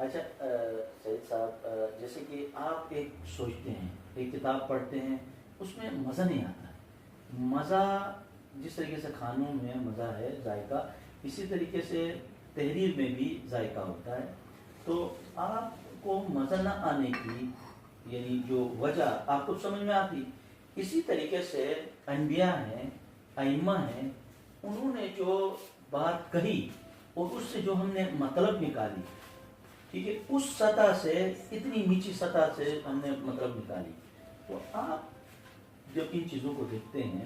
اچھا سید صاحب، جیسے کہ آپ ایک سوچتے ہیں، ایک کتاب پڑھتے ہیں، اس میں مزہ نہیں آتا ہے. مزہ جس طریقے سے کھانوں میں مزہ ہے، ذائقہ، اسی طریقے سے تحریر میں بھی ذائقہ ہوتا ہے. تو آپ کو مزہ نہ آنے کی یعنی جو وجہ آپ کو سمجھ میں آتی، اسی طریقے سے انبیاء ہیں، ائمہ ہیں، انہوں نے جو بات کہی اور اس سے جو ہم نے مطلب نکالی، ٹھیک ہے، اس سطح سے، اتنی نیچی سطح سے ہم نے مطلب نکالی. تو آپ جب ان چیزوں کو دیکھتے ہیں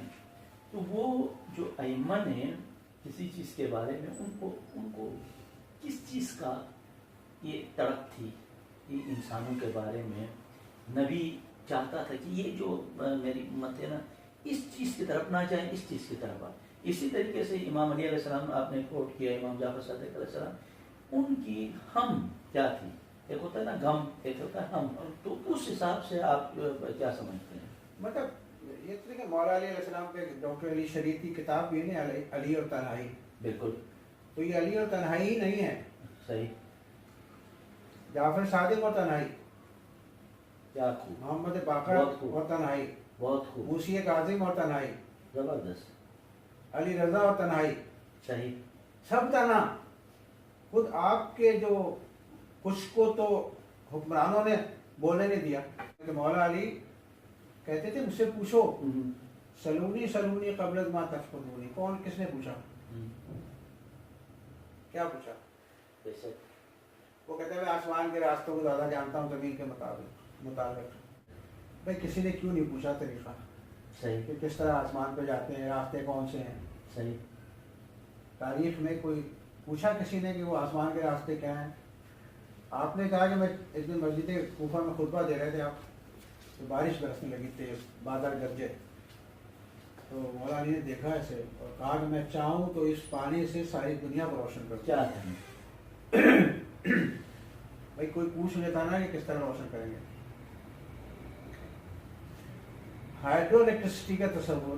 تو وہ جو ائمہ نے کسی چیز کے بارے میں ان کو کس چیز کا یہ تڑپ تھی کہ انسانوں کے بارے میں نبی چاہتا تھا کہ یہ جو میری امت ہے نا، اس چیز کی طرف نہ جائیں، اس چیز کی طرف آئے. اسی طریقے سے امام علی علیہ السلام آپ نے کوٹ کیا، امام جعفر صادق علیہ السلام، ان کی ہم کیا تھی؟ ایک ہوتا ہے نا غم، ایک ہوتا ہے ہم. تو اس حساب سے آپ کیا سمجھتے ہیں؟ مطلب یہ تو کہ مولا علی علیہ السلام پہ ڈاکٹر علی شریف کی کتاب بھی ہے نا، علی اور تنہائی. بالکل. تو یہ علی اور تنہائی ہی نہیں ہے. صحیح. جعفر صادق اور تنہائی، کیا خوب. محمد باقر اور تنہائی، بہت خوب. موسی کاظم اور تنہائی، زبردست. علی رضا اور تنہائی. صحیح. سب تنہا. خود آپ کے جو کچھ کو تو حکمرانوں نے بولنے نہیں دیا کہ مولا علی کہتے تھے مجھ سے پوچھو سلونی سلونی قبل ما تفقدونی. کون کس نے پوچھا؟ کیا پوچھا؟ وہ کہتے ہیں میں آسمان کے راستوں کو زیادہ جانتا ہوں زمین کے مطابق. بھائی کسی نے کیوں نہیں پوچھا طریقہ؟ صحیح. کہ کس طرح آسمان پہ جاتے ہیں، راستے کون سے ہیں؟ صحیح. تاریخ میں کوئی پوچھا کسی نے کہ وہ آسمان کے راستے کیا ہیں؟ آپ نے کہا کہ میں ایک دن مسجد کوفہ میں خطبہ دے رہے تھے آپ، تو بارش برسنے لگی تھی، بادل گرجے. تو مولا علی نے دیکھا ایسے اور کہا کہ میں چاہوں تو اس پانی سے ساری دنیا کو روشن کر. کیا بھائی کوئی پوچھ لیتا نا کہ کس طرح روشن کریں گے. ہائیڈرو الیکٹریسٹی کا تصور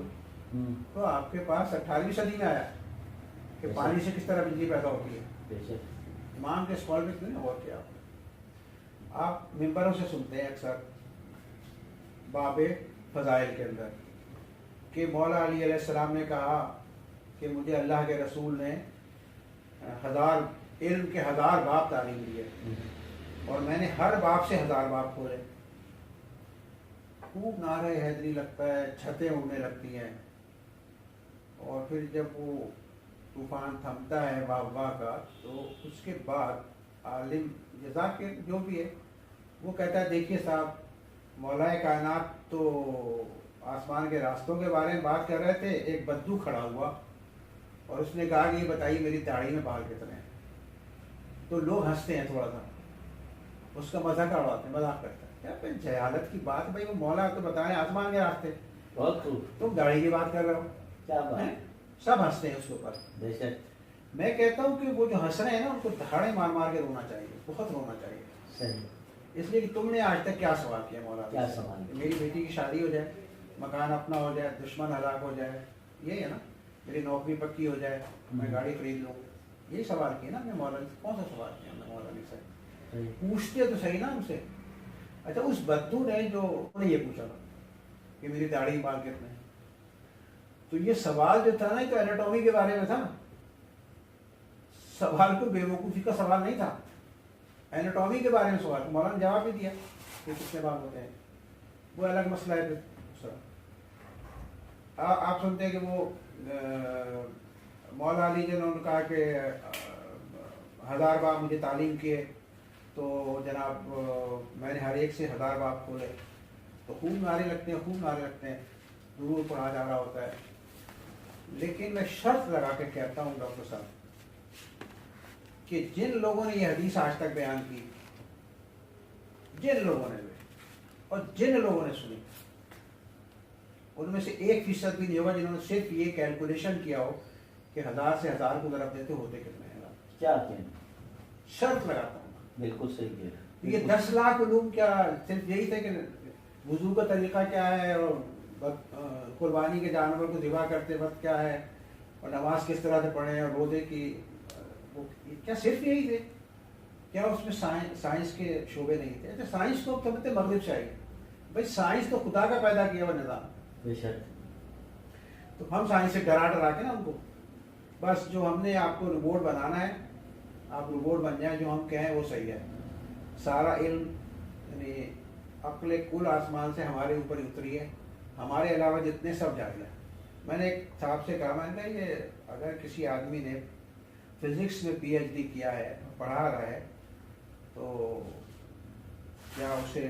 تو آپ کے پاس 18ویں صدی میں آیا کہ پانی سے کس طرح بجلی پیدا ہوتی ہے. امام کے اسکول میں کیوں غور کیا آپ ممبروں سے سنتے ہیں اکثر باب فضائل کے اندر کہ مولا علی علیہ السلام نے کہا کہ مجھے اللہ کے رسول نے علم کے 1000 باب تعلیم دیے اور میں نے ہر باب سے 1000 باب کھولے. خوب نعرہ حیدری لگتا ہے، چھتیں اڑنے لگتی ہیں، اور پھر جب وہ طوفان تھمتا ہے واہ کا، تو اس کے بعد عالم جزا کے جو بھی ہے وہ کہتا ہے دیکھیے صاحب، مولا کائنات تو آسمان کے راستوں کے بارے میں بات کر رہے تھے، ایک بدو کھڑا ہوا اور اس نے کہا کہ یہ بتائیے میری داڑھی میں بال کتنے ہیں. تو لوگ ہنستے ہیں، تھوڑا سا اس کا مذاق اڑاتے ہیں، مذاق کرتے ہیں. کیا جہالت کی بات، بھائی وہ مولا تو بتائیں آسمان کے راستے، بہت خوب، تم داڑھی کی بات کر رہے ہو. کیا بات. سب ہنستے ہیں اس کے اوپر. بے شک. میں کہتا ہوں کہ وہ جو ہنس رہے ہیں نا ان کو دہاڑے مار مار کے رونا چاہیے، بہت رونا چاہیے. صحیح. اس لیے کہ تم نے آج تک کیا سوال کیا مولا؟ کیا سوال؟ میری بیٹی کی شادی ہو جائے، مکان اپنا ہو جائے، دشمن ہلاک ہو جائے، یہی ہے نا. میری نوکری پکی ہو جائے، میں گاڑی خرید لوں، یہی سوال کیا نا ہم نے مولا علی سے. کون سا سوال کیا ہم نے مولا علی سے؟ پوچھتے تو صحیح نا ہم سے. اچھا اس بدو نے جو یہ پوچھا تھا کہ میری داڑھی بال کتنے ہیں، تو یہ سوال جو تھا نا تو ایناٹومی کے بارے میں تھا. سوال کوئی بے وقوفی کا سوال نہیں تھا، ایناٹومی کے بارے میں سوال. مولانا نے جواب بھی دیا کہ کتنے بال ہوتے ہیں، وہ الگ مسئلہ ہے. پھر آپ سنتے ہیں کہ وہ مولا علی جنہوں نے کہا کہ 1000 باب مجھے تعلیم کیے تو جناب میں نے ہر ایک سے 1000 باب کھولے، تو خوب نعرے لگتے ہیں، خوب نعرے لگتے ہیں، درود پڑھا جا رہا ہوتا ہے. لیکن میں شرط لگا کے کہتا ہوں ڈاکٹر صاحب کہ جن لوگوں نے یہ حدیث آج تک بیان کی، جن لوگوں نے اور جن لوگوں نے سنی، ان میں سے 1% بھی نہیں ہوگا جنہوں نے صرف یہ کیلکولیشن کیا ہو کہ 1000 سے 1000 کو ضرب دیتے ہوتے کتنے ہیں. کیا کہیں، شرط لگاتا ہوں. بالکل صحیح کہہ رہے ہیں. یہ 10 لاکھ علوم کیا صرف یہی تھے کہ وضو کا طریقہ کیا ہے، اور قربانی کے جانور کو ذبح کرتے وقت کیا ہے، اور نماز کس طرح سے پڑھیں، اور روزے کی کیا صرف یہی تھے؟ کیا اس میں سائنس کے شعبے نہیں تھے؟ اچھا سائنس کو سمجھتے مغرب سے آئی، بھائی سائنس تو خدا کا پیدا کیا ہوا نظام. بے شک. تو ہم سائنس سے ڈرا کے نا ان کو، بس جو ہم نے آپ کو روبوٹ بنانا ہے، آپ روبوٹ بن جائیں، جو ہم کہیں وہ صحیح ہے. سارا علم یعنی عقل کل آسمان سے ہمارے اوپر اتری ہے، ہمارے علاوہ جتنے سب جاہل ہیں. میں نے ایک صاحب سے کہا، میں نے کہا یہ اگر کسی آدمی نے فزکس میں PhD کیا ہے، پڑھا رہا ہے، تو کیا اسے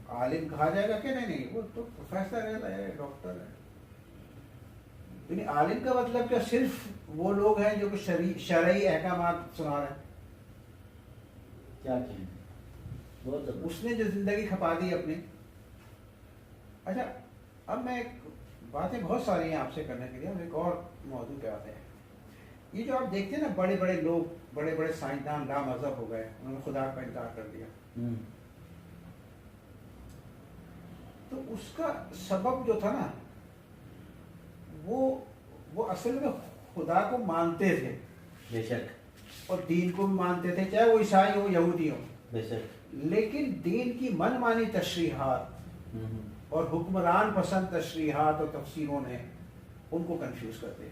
عالم کہا جائے گا کہ نہیں؟ وہ تو پروفیسر ہے، ڈاکٹر ہے. یعنی عالم کا مطلب کیا صرف وہ لوگ ہیں جو کہ شرعی احکامات سنا رہے ہیں؟ کیا کہیں، بہت اس نے جو زندگی کھپا دی اپنی. اچھا اب میں ایک باتیں بہت ساری ہیں آپ سے کرنے کے لیے، ہم ایک اور موضوع پہ آتے ہیں. یہ جو آپ دیکھتے ہیں نا بڑے بڑے لوگ، بڑے بڑے سائنسدان لا مذہب ہو گئے، انہوں نے خدا کا انکار کر دیا. تو اس کا سبب جو تھا نا، وہ اصل میں خدا کو مانتے تھے. بے شک. اور دین کو بھی مانتے تھے، چاہے وہ عیسائی ہو یہودی ہو. بے شک. لیکن دین کی من مانی تشریحات اور حکمران پسند تشریحات اور تفسیروں نے ان کو کنفیوز کر دیا،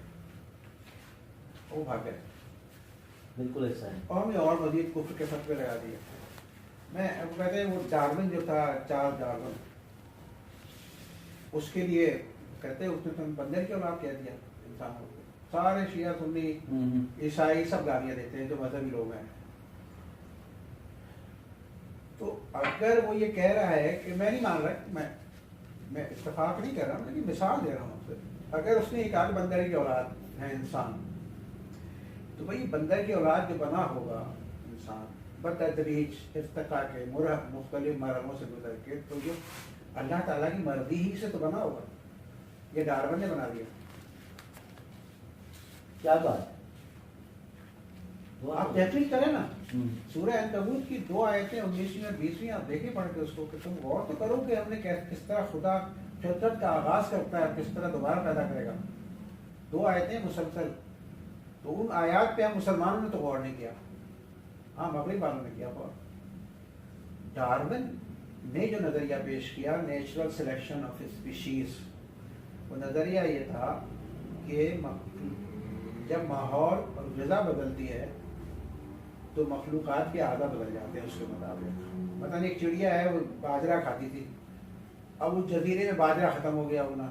وہ بھاگ گئے. بالکل ایسا ہے. اور ہم نے اور مزید کفر کے فتوے لگا دیے. میں اب کہتے ہیں وہ ڈارون جو تھا، چارلس ڈارون، اس کے لیے کہتے ہیں اس نے تم بندر کی اولاد کہہ دیا انسانوں کو. سارے شیعہ سنی عیسائی سب گالیاں دیتے ہیں جو مذہبی لوگ ہیں. تو اگر وہ یہ کہہ رہا ہے کہ میں نہیں مان رہا، میں اتفاق نہیں کر رہا ہوں، لیکن مثال دے رہا ہوں سے، اگر اس نے ایک آدھ بندر کی اولاد ہے انسان، تو بھائی بندر کی اولاد جو بنا ہوگا انسان بتدریج ارتقا کے مختلف مرحلوں سے گزر کے، تو یہ اللہ تعالیٰ کی مرضی ہی سے تو بنا ہوگا. یہ ڈارون نے بنا دیا. کیا بات ہے. آپ تحقیق کریں نا، سورہ عنکبوت کی 2 آیتیں 19ویں اور 20ویں آپ دیکھیں پڑھ کے اس کو، کہ تم غور تو کرو کہ ہم نے کس طرح خدا فطرت کا آغاز کرتا ہے، کس طرح دوبارہ پیدا کرے گا. 2 آیتیں مسلسل. تو ان آیات پہ ہم مسلمانوں نے تو غور نہیں کیا، ہاں مغرب والوں نے کیا غور. ڈارون نے جو نظریہ پیش کیا نیچرل سلیکشن آف اسپیشیز، وہ نظریہ یہ تھا کہ جب ماحول اور غذا بدلتی ہے تو مخلوقات کے اعضاء بدل جاتے ہیں اس کے مطابق. مثلا ایک چڑیا ہے، وہ باجرہ کھاتی تھی، اب اس جزیرے میں باجرہ ختم ہو گیا ہونا،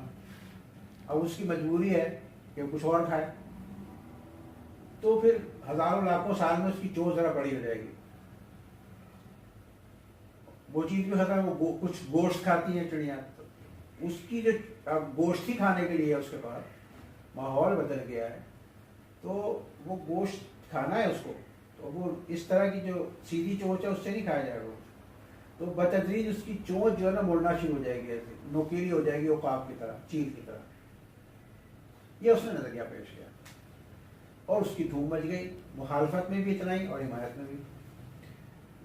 اب اس کی مجبوری ہے کہ وہ کچھ اور کھائے، تو پھر ہزاروں لاکھوں سال میں اس کی چوچ ذرا بڑی ہو جائے گی، وہ چیز بھی ختم. وہ کچھ گوشت کھاتی ہیں چڑیاں، اس کی جو گوشت ہی کھانے کے لیے اس کے پاس ماحول بدل گیا ہے، تو وہ گوشت کھانا ہے اس کو، تو وہ اس طرح کی جو سیدھی چونچ ہے اس سے نہیں کھایا جائے گا. تو بتدریج اس کی چونچ جو ہے نا مڑنا شروع ہو جائے گی، ایسے نوکیلی ہو جائے گی، عقاب کی طرح، چیل کی طرح. یہ اس نے نظریہ پیش کیا اور اس کی دھوم مچ گئی، مخالفت میں بھی اتنا ہی اور حمایت میں بھی.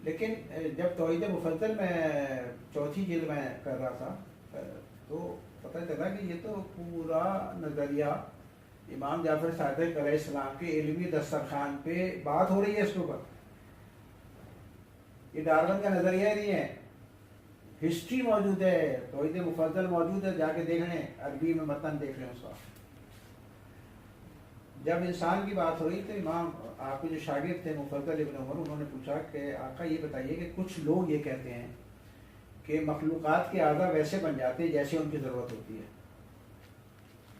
لیکن جب توحید مفضل میں 4تھی جلد میں کر رہا تھا تو پتہ چلا کہ یہ تو پورا نظریہ امام جعفر صادق علیہ السلام کے علمی دسترخوان پہ بات ہو رہی ہے اس کے اوپر. یہ ڈارون کا نظریہ نہیں ہے، ہسٹری موجود ہے، توحید مفضل موجود ہے، جا کے دیکھ لیں، عربی میں متن دیکھ لیں اس کا. جب انسان کی بات ہو رہی تو امام آپ کے جو شاگرد تھے مفضل ابن عمر، انہوں نے پوچھا کہ آقا یہ بتائیے کہ کچھ لوگ یہ کہتے ہیں کہ مخلوقات کے اعضاء ویسے بن جاتے ہیں جیسے ان کی ضرورت ہوتی ہے،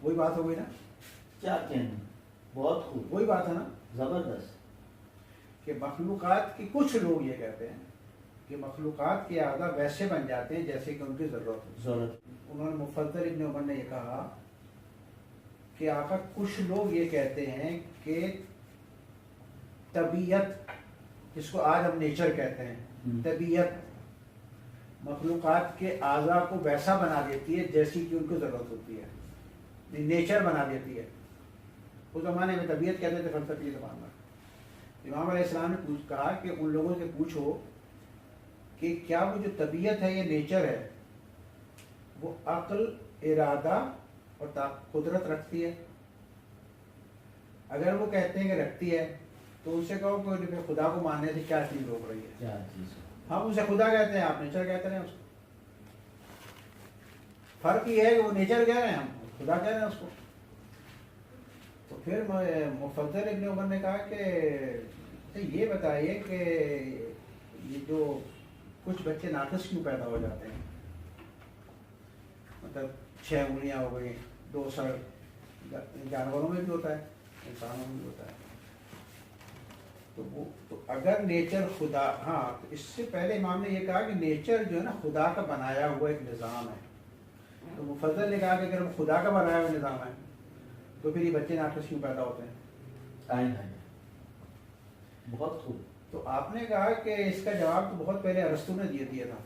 وہی بات ہو گئی نا, کیا کہنا, بہت خوب, وہی بات ہے نا زبردست. کہ مخلوقات کی کچھ لوگ یہ کہتے ہیں کہ مخلوقات کے اعضاء ویسے بن جاتے ہیں جیسے کہ ان کی ضرورت ہو. انہوں نے مفضل ابن عمر نے یہ کہا کہ آقا کچھ لوگ یہ کہتے ہیں کہ طبیعت, جس کو آج ہم نیچر کہتے ہیں, طبیعت مخلوقات کے اعضاء کو ویسا بنا دیتی ہے جیسی کہ ان کو ضرورت ہوتی ہے, نیچر بنا دیتی ہے. اس زمانے میں طبیعت کہتے تھے فلسفی زبان میں. امام علیہ السلام نے کہا کہ ان لوگوں سے پوچھو کہ کیا وہ جو طبیعت ہے یہ نیچر ہے وہ عقل, ارادہ اور قدرت رکھتی ہے؟ اگر وہ کہتے ہیں کہ رکھتی ہے تو ان سے کہو کہ خدا کو ماننے سے کیا چیز روک رہی ہے. کیا چیز, ہم اسے خدا کہتے ہیں, آپ نیچر کہتے ہیں. اس کو فرق یہ ہے کہ وہ نیچر کہہ رہے ہیں, ہم خدا کہہ رہے ہیں اس کو. تو پھر مفضل ابن عمر نے کہا کہ یہ بتائیے کہ یہ جو کچھ بچے ناقص کیوں پیدا ہو جاتے ہیں, مطلب 6 انگلیاں ہو گئی, 2 سر, جانوروں میں بھی ہوتا ہے, انسانوں میں بھی ہوتا ہے. تو اگر نیچر خدا, ہاں تو اس سے پہلے امام نے یہ کہا کہ نیچر جو ہے نا خدا کا بنایا ہوا ایک نظام ہے. تو مفضل نے کہا کہ اگر وہ خدا کا بنایا ہوا نظام ہے تو پھر یہ بچے ناقص کیوں پیدا ہوتے ہیں؟ بہت خوب. تو آپ نے کہا کہ اس کا جواب تو بہت پہلے ارسطو نے دیا تھا.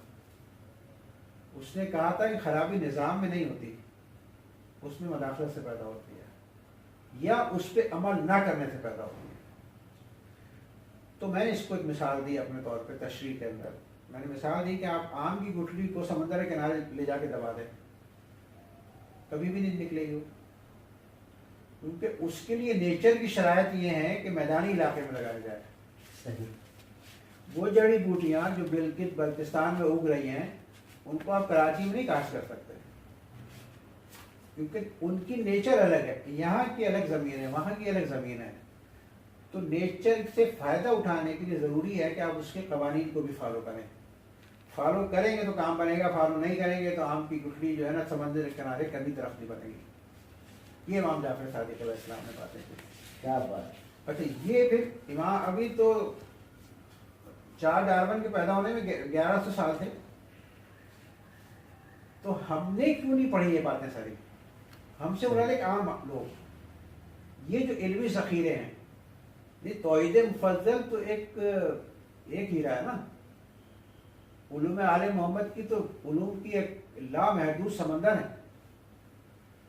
اس نے کہا تھا کہ خرابی نظام میں نہیں ہوتی, اس میں مداخلت سے پیدا ہوتی ہے یا اس پہ عمل نہ کرنے سے پیدا ہوتی ہے. تو میں نے اس کو ایک مثال دی اپنے طور پہ تشریح کے اندر. میں نے مثال دی کہ آپ آم کی گٹھلی کو سمندر کے کنارے لے جا کے دبا دیں, کبھی بھی نہیں نکلے گی, کیونکہ اس کے لیے نیچر کی شرائط یہ ہے کہ میدانی علاقے میں لگایا جائے. صحیح. وہ جڑی بوٹیاں جو بلتستان میں اگ رہی ہیں ان کو آپ کراچی میں نہیں کاشت کر سکتے, کیونکہ ان کی نیچر الگ ہے. یہاں کی الگ زمین ہے, وہاں کی الگ زمین ہے. تو نیچر سے فائدہ اٹھانے کے لیے ضروری ہے کہ آپ اس کے قوانین کو بھی فالو کریں. فالو کریں گے تو کام بنے گا, فالو نہیں کریں گے تو آم کی گٹھلی جو ہے نا سمندر کے کنارے کبھی درخت نہیں بنے گی. یہ امام جعفر صادق علیہ السلام نے باتیں کی. کیا بات. اچھا یہ پھر امام ابھی تو چارلس ڈارون کے پیدا ہونے میں 1100 سال تھے, تو ہم نے کیوں نہیں پڑھی یہ باتیں ساری؟ ہم سے مراد عام لوگ, یہ جو علمی ذخیرے ہیں, یہ توحید مفضل تو ایک ہیرا ہے نا. علوم آل محمد کی تو علوم کی ایک لامحدود سمندر ہے,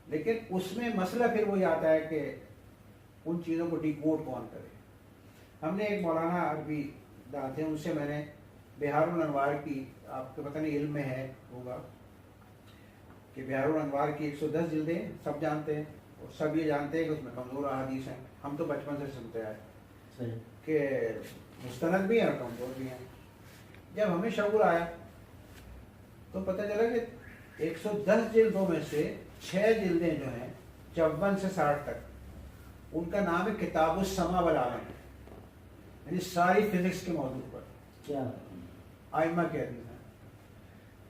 لیکن اس میں مسئلہ پھر وہی آتا ہے کہ ان چیزوں کو ڈیکوڈ کون کرے. ہم نے ایک مولانا عربی دان تھے, ان سے میں نے بہار الانوار کی, آپ کو پتہ نہیں علم میں ہے ہوگا کہ بہار الانوار کی 110 جلدیں سب جانتے ہیں, اور سب یہ جانتے ہیں کہ اس میں کمزور احادیث ہیں. ہم تو بچپن سے سنتے آئے کہ مستند بھی ہیں اور کمزور بھی ہیں. جب ہمیں شعور آیا تو پتہ چلا کہ 110 جلدوں میں سے 6 جلدیں جو ہیں 54 سے 60 تک, ان کا نام ہے کتاب السما والعالم, یعنی ساری فزکس کے موضوع پر کیا آئمہ کے حدیث ہیں.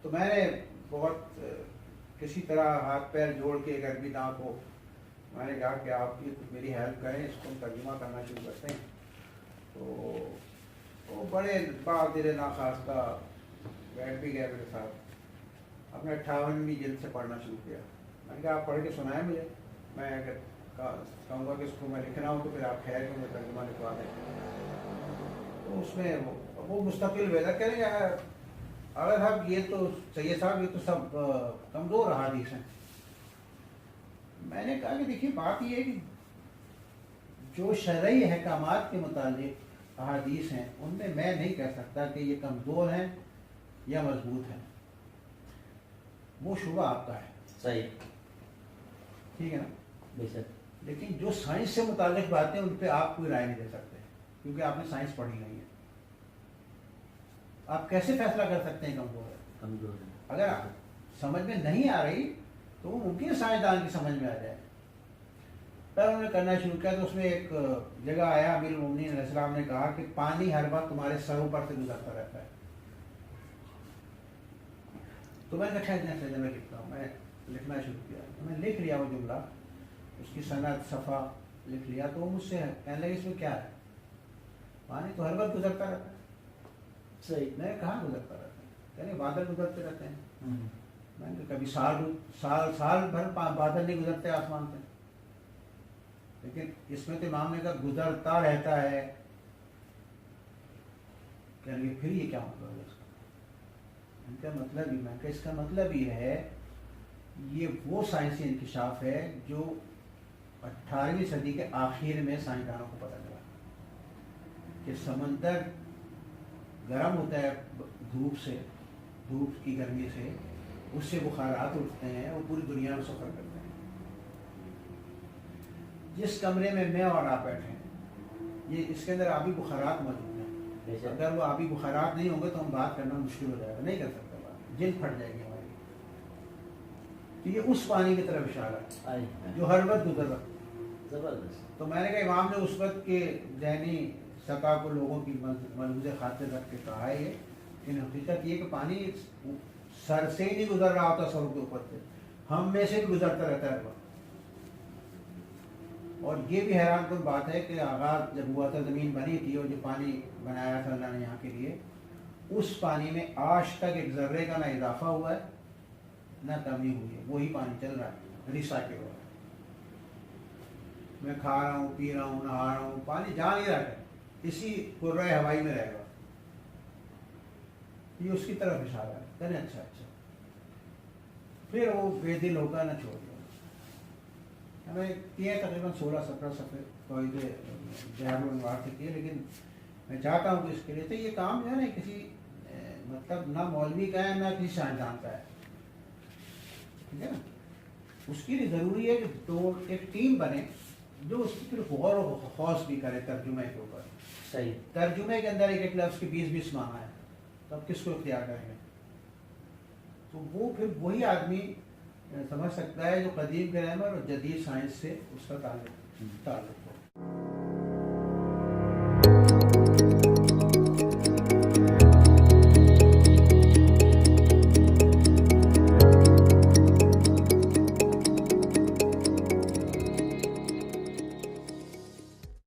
تو میں نے بہت کسی طرح ہاتھ پیر جوڑ کے ایک عربی داں کو میں نے کہا کہ آپ یہ میری ہیلپ کریں, اس کو ترجمہ کرنا شروع کرتے ہیں. تو وہ بڑے بادر ناخواستہ بیٹھ بھی گئے میرے ساتھ, اپنے 58ویں جلد سے پڑھنا شروع کیا. میں نے کہا آپ پڑھ کے سنائیں مجھے, میں اگر کہوں گا کہ اس کو میں لکھنا ہوں تو پھر آپ خیر میں ترجمہ لکھوا دیں. تو اس میں وہ مستقل ویدر کہنے لگا, اگر صاحب یہ تو سید صاحب یہ تو سب کمزور احادیث ہیں. میں نے کہا کہ دیکھیے بات یہ ہے کہ جو شرعی احکامات کے متعلق احادیث ہیں ان میں نہیں کہہ سکتا کہ یہ کمزور ہیں یا مضبوط ہیں, وہ شبہ آپ کا ہے. صحیح, ٹھیک ہے نا. بے شک. لیکن جو سائنس سے متعلق باتیں ان پہ آپ کوئی رائے نہیں دے سکتے, کیونکہ آپ نے سائنس پڑھی نہیں ہے. آپ کیسے فیصلہ کر سکتے ہیں کمزور ہے؟ اگر سمجھ میں نہیں آ رہی تو وہ ممکن ہے سائنسدان کی سمجھ میں آ جائے. پھر انہوں نے کرنا شروع کیا تو اس میں ایک جگہ آیا, امیر المومنین علیہ السلام نے کہا کہ پانی ہر وقت تمہارے سروں پر سے گزرتا رہتا ہے. تو میں نے کہا میں لکھتا ہوں, میں لکھنا شروع کیا. میں لکھ لیا وہ جملہ, اس کی صنعت صفحہ لکھ لیا تو وہ مجھ سے کہنے لگے اس میں کیا ہے، پانی تو ہر وقت گزرتا رہتا ہے۔ صحیح۔ میں کہاں گزرتا رہتا ہے، کہنے بادل گزرتے رہتے ہیں۔ ہوں۔ میں نے کبھی سال بھر بادل نہیں گزرتے آسمان سے، لیکن اس میں تو امام نے کہا گزرتا رہتا ہے، کہنے لگے پھر یہ کیا مطلب ہے اس کا؟ ان کا مطلب ہی، میں کہ اس کا مطلب یہ ہے، یہ وہ سائنسی انکشاف ہے جو 18ویں صدی کے آخر میں سائنسدانوں کو پتہ چلا کہ سمندر گرم ہوتا ہے دھوپ سے، دھوپ کی گرمی سے، اس سے بخارات اٹھتے ہیں اور پوری دنیا میں سفر کرتے ہیں۔ جس کمرے میں میں اور آپ بیٹھے ہیں، یہ اس کے اندر آبی بخارات موجود ہیں، اگر وہ آبی بخارات نہیں ہوں گے تو ہم بات کرنا مشکل ہو جائے گا، نہیں کر سکتے بات، جلد پھٹ جائے گی ہماری۔ تو یہ اس پانی کی طرف اشارہ ہے جو ہر وقت گزر رہا ہے۔ زبردست۔ تو میں نے کہا امام نے اس وقت کے ذہنی سطح کو لوگوں کی ملحوظ خاطر رکھ کے کہا ہے یہ، لیکن حقیقت یہ کہ پانی سر سے ہی نہیں گزر رہا ہوتا، سر کے اوپر سے ہم میں سے بھی گزرتا رہتا ہے۔ اور یہ بھی حیران کن بات ہے کہ آغاز جب ہوا تھا، زمین بنی تھی اور جو پانی بنایا تھا اللہ نے یہاں کے لیے، اس پانی میں آج تک ایک ذرے کا نہ اضافہ ہوا ہے نہ کمی ہوئی ہے، وہی پانی چل رہا ہے، ریسائکل ہو رہا ہے۔ میں کھا رہا ہوں، پی رہا ہوں، نہا رہا ہوں، پانی جا نہیں رہا ہے، اسی قرۂ ہوائی میں رہے گا۔ یہ اس کی طرف اشارہ ہے، کہنے اچھا اچھا۔ پھر وہ بے دل ہو کر نہ چھوڑ دیا۔ ہمیں کیے تقریباً 16-17 صفحے قواعد بحر الانوار سے کیے، لیکن میں چاہتا ہوں کہ اس کے لیے تو یہ کام جو ہے نا کسی مطلب نہ مولوی کا ہے نہ کسی سائنسدان کا ہے، ٹھیک ہے نا۔ اس کے لیے ضروری ہے کہ ایک ٹیم بنے جو اس کی پھر غور و خوض بھی کرے ترجمے کے اوپر۔ صحیح۔ ترجمے کے اندر ایک لفظ کے 20 معنی ہے، تو اب کس کو اختیار کریں گے؟ تو وہ پھر وہی آدمی سمجھ سکتا ہے جو قدیم گرامر اور جدید سائنس سے اس کا تعلق ہو۔